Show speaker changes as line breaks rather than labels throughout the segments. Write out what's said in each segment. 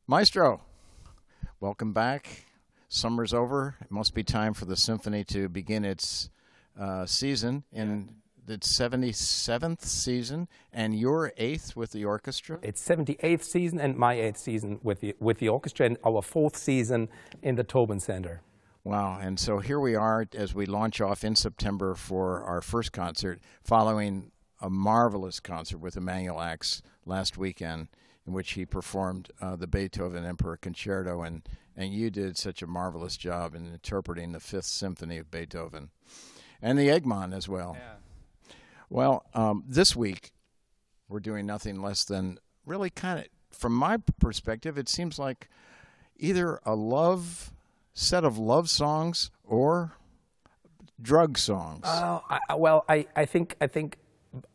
Maestro, welcome back. Summer's over. It must be time for the symphony to begin its season in its 77th season, and your 8th with the orchestra?
It's 78th season and my 8th season with the orchestra, and our 4th season in the Tobin Center.
Wow, and so here we are as we launch off in September for our first concert, following a marvelous concert with Emanuel Ax last weekend, in which he performed the Beethoven Emperor Concerto, and you did such a marvelous job in interpreting the Fifth Symphony of Beethoven, and the Egmont as well. Yeah. Well, this week we're doing nothing less than really kind of, from my perspective, it seems like either a set of love songs or drug songs.
I think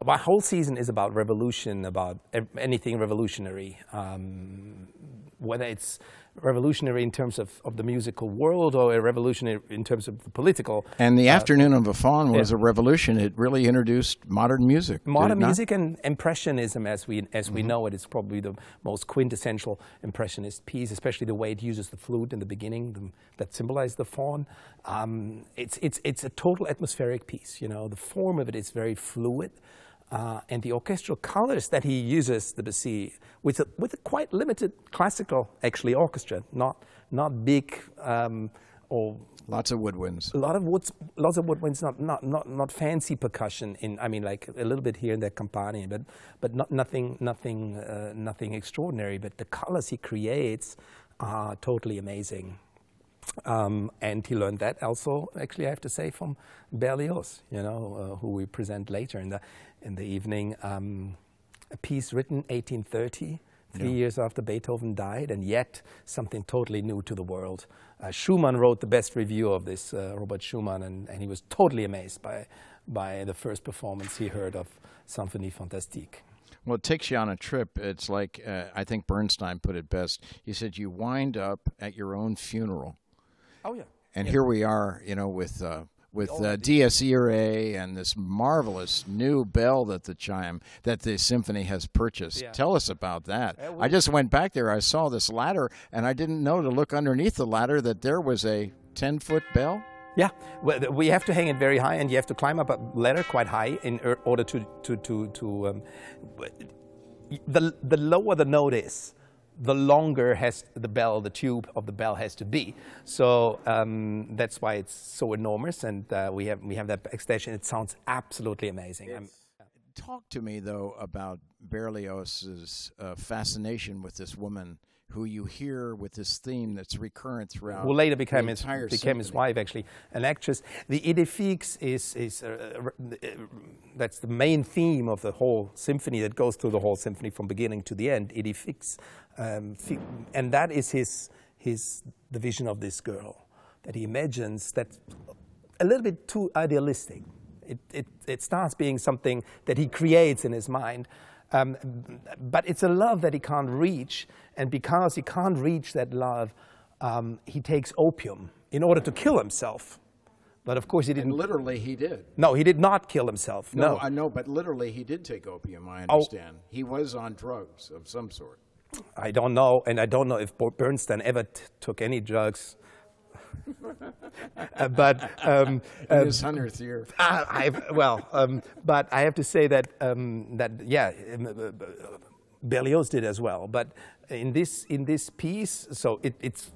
my whole season is about revolution, about anything revolutionary, whether it's revolutionary in terms of the musical world or a revolutionary in terms of the political.
And the Afternoon of a Faun was a revolution. It really introduced modern music.
Modern music and Impressionism, as we know it, is probably the most quintessential Impressionist piece, especially the way it uses the flute in the beginning that symbolized the faun. It's a total atmospheric piece. You know, the form of it is very fluid. And the orchestral colors that he uses, the Debussy, with a quite limited classical, actually, orchestra, not big or
lots of woodwinds.
Lots of woodwinds, not fancy percussion. I mean, like a little bit here in the Campani, but nothing extraordinary. But the colors he creates are totally amazing. And he learned that also, actually, I have to say, from Berlioz, you know, who we present later in the evening. A piece written 1830, 3 years after Beethoven died, and yet something totally new to the world. Schumann wrote the best review of this, Robert Schumann, and he was totally amazed by the first performance he heard of Symphonie Fantastique.
Well, it takes you on a trip. It's like, I think Bernstein put it best. He said, you wind up at your own funeral.
Oh, yeah.
And here we are, you know, with Dies Irae and this marvelous new bell that the symphony has purchased. Yeah. Tell us about that. I just went back there. I saw this ladder, and I didn't know to look underneath the ladder that there was a 10-foot bell.
Yeah, well, we have to hang it very high, and you have to climb up a ladder quite high in order to the lower the note is, the longer the tube of the bell has to be. So that's why it's so enormous, and we have that backstage, and it sounds absolutely amazing.
Talk to me though about Berlioz's fascination with this woman who you hear with this theme that's recurrent throughout.
Who later became his wife, actually, an actress. The Idée fixe is that's the main theme of the whole symphony that goes through the whole symphony from beginning to the end. Idée fixe, and that is the vision of this girl that he imagines that's a little bit too idealistic. It starts being something that he creates in his mind. But it's a love that he can't reach, and because he can't reach that love, he takes opium in order to kill himself. But of course he didn't.
And literally he did.
No, he did not kill himself. No,
I know, but literally he did take opium, I understand. Oh. He was on drugs of some sort.
I don't know, and I don't know if Bernstein ever took any drugs. But
his 100th year.
But I have to say that Berlioz did as well. But in this piece, so it's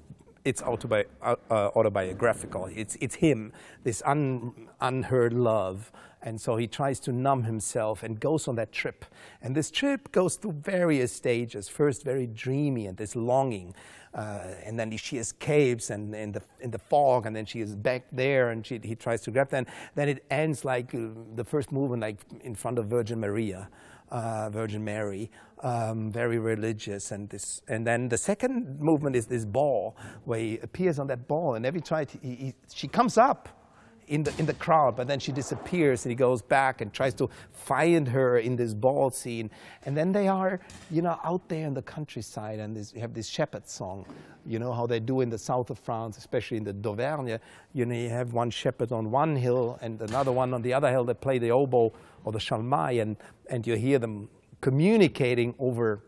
autobiographical. It's him, this unheard love, and so he tries to numb himself and goes on that trip. And this trip goes through various stages. First, very dreamy and this longing. And then she escapes and in the fog, and then she is back there, and he tries to grab them. Then it ends like the first movement, like in front of Virgin Mary, very religious, and then the second movement is this ball where he appears on that ball, and every time she comes up in the crowd, but then she disappears, and he goes back and tries to find her in this ball scene. And then they are, you know, out there in the countryside, and you have this shepherd song, you know, how they do in the south of France, especially in the d'Auvergne. You know, you have one shepherd on one hill and another one on the other hill that play the oboe or the shalmai, and you hear them communicating over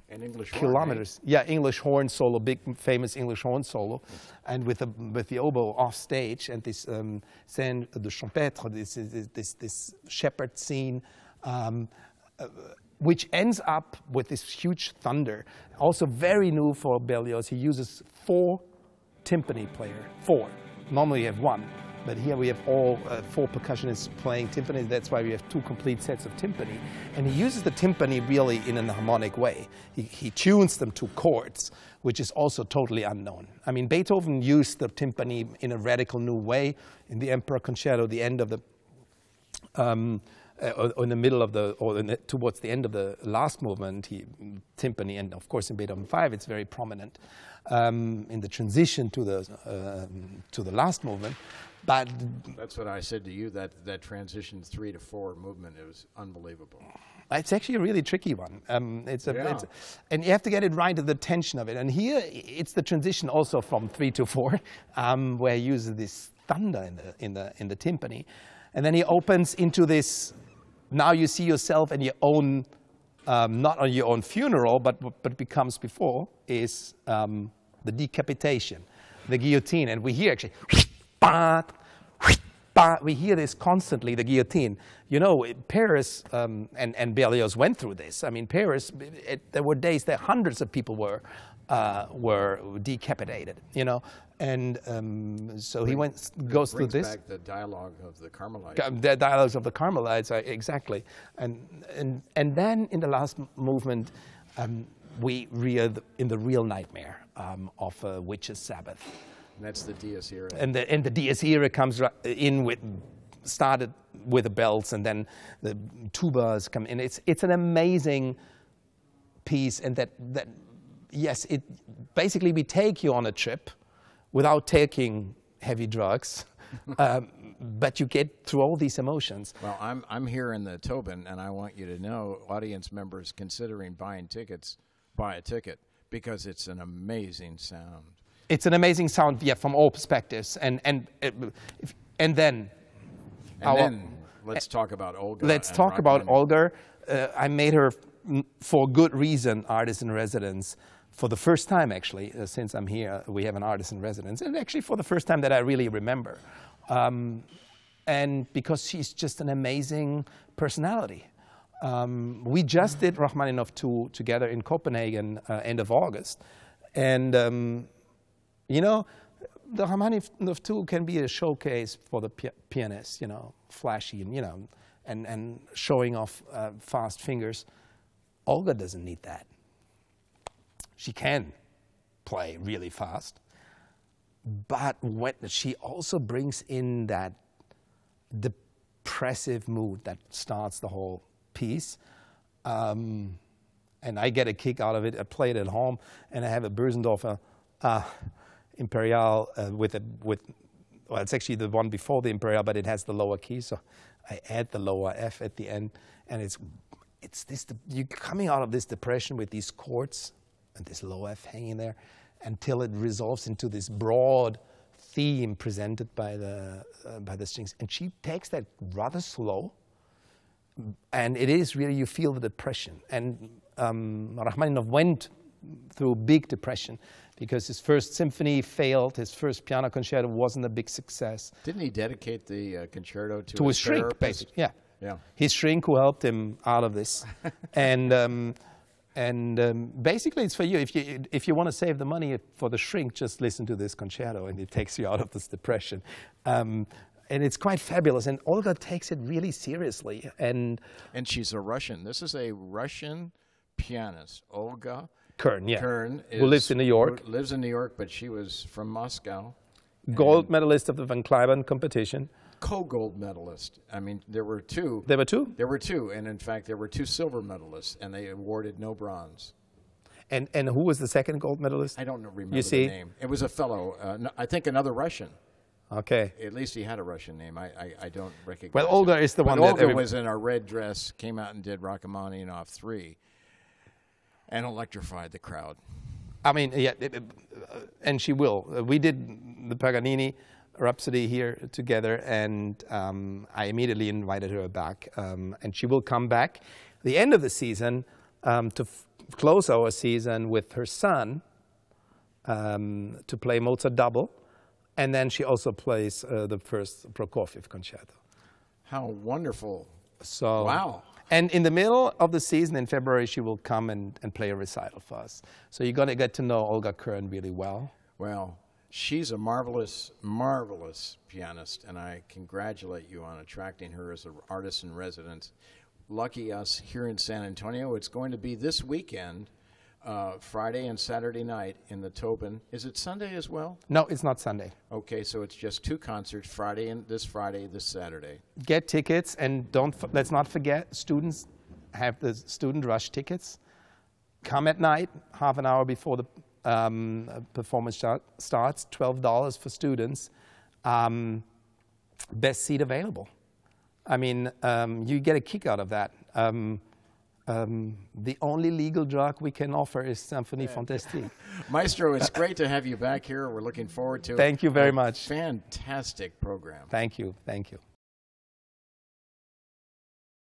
an English
kilometers.
Horn, eh?
Yeah, English horn solo, big famous English horn solo, and with the oboe off stage, and this scène de champêtre, this shepherd scene, which ends up with this huge thunder. Also very new for Berlioz. He uses 4 timpani players. 4. Normally you have 1. But here we have all 4 percussionists playing timpani. That's why we have 2 complete sets of timpani. And he uses the timpani really in an harmonic way. He tunes them to chords, which is also totally unknown. I mean, Beethoven used the timpani in a radical new way. In the Emperor Concerto, the end of the, or in the middle of the, or towards the end of the last movement, timpani, and of course in Beethoven 5, it's very prominent in the transition to the last movement. But
that's what I said to you, that transition 3 to 4 movement, it was unbelievable.
It's actually a really tricky one. And you have to get it right at the tension of it. And here, it's the transition also from 3 to 4, where he uses this thunder in the timpani. And then he opens into this, now you see yourself in your own, not on your own funeral, but becomes before, is the decapitation, the guillotine. And we hear actually, we hear this constantly, the guillotine. You know, Paris, and Berlioz went through this. I mean, Paris, there were days that hundreds of people were decapitated, you know. And so he goes through this.
Back the dialogue of the Carmelites.
The dialogues of the Carmelites, exactly. And then in the last movement, we rear in the real nightmare of a witch's Sabbath.
And that's the Dies Irae.
And the Dies Irae comes in with, started with the bells, and then the tubas come in. It's an amazing piece, and that yes, it basically we take you on a trip without taking heavy drugs, but you get through all these emotions.
Well, I'm here in the Tobin, and I want you to know, audience members considering buying tickets, buy a ticket, because it's an amazing sound.
It's an amazing sound, yeah, from all perspectives, and then
let's talk about Olga.
Let's talk about Olga. I made her, for good reason, artist in residence. For the first time, actually, since I'm here, we have an artist in residence, and actually for the first time that I really remember. And because she's just an amazing personality. We just did Rachmaninoff 2 together in Copenhagen end of August, and you know, the Rachmaninoff 2 can be a showcase for the pianist, you know, flashy, and you know, and showing off fast fingers. Olga doesn't need that. She can play really fast, but when she also brings in that depressive mood that starts the whole piece, and I get a kick out of it. I play it at home, and I have a Bösendorfer Imperial well, it's actually the one before the Imperial, but it has the lower key, so I add the lower F at the end, and it's this, you're coming out of this depression with these chords and this low F hanging there until it resolves into this broad theme presented by the strings. And she takes that rather slow, and it is really, you feel the depression. And Rachmaninoff went through a big depression because his first symphony failed, his first piano concerto wasn't a big success.
Didn't he dedicate the concerto to
his shrink,
therapist?
basically? Yeah.
Yeah.
His shrink who helped him out of this. And basically it's for you. If you want to save the money for the shrink, just listen to this concerto and it takes you out of this depression. And it's quite fabulous. And Olga takes it really seriously. And
she's a Russian. This is a Russian pianist, Olga
Kern, yeah.
Kern
who lives in New York.
Who lives in New York, but she was from Moscow.
Gold medalist of the Van Cliburn competition.
Co-gold medalist. I mean, there were 2.
There were 2?
There were 2, and in fact, there were 2 silver medalists, and they awarded no bronze.
And who was the second gold medalist?
I don't remember the name. It was a fellow, I think another Russian.
Okay.
At least he had a Russian name. I don't recognize.
Well, Olga
him.
is the one
Olga
that everybody
was in a red dress, came out and did Rachmaninoff 3, and electrified the crowd.
I mean, yeah, and she will. We did the Paganini Rhapsody here together, and I immediately invited her back, and she will come back the end of the season to close our season with her son to play Mozart double, and then she also plays the first Prokofiev concerto.
How wonderful.
So,
wow.
And in the middle of the season in February, she will come and play a recital for us. So you're going to get to know Olga Kern really well.
Well, she's a marvelous, marvelous pianist, and I congratulate you on attracting her as an artist in residence. Lucky us here in San Antonio. It's going to be this weekend, Friday and Saturday night in the Tobin. Is it Sunday as well?
No, it's not Sunday.
Okay, so it's just 2 concerts, Friday, this Saturday.
Get tickets, and let's not forget, students have the student rush tickets. Come at night, half an hour before the performance starts, $12 for students. Best seat available. I mean, you get a kick out of that. The only legal drug we can offer is Symphonie Fantastique.
Maestro, it's great to have you back here. We're looking forward to it.
Thank you very much.
Fantastic program.
Thank you. Thank you.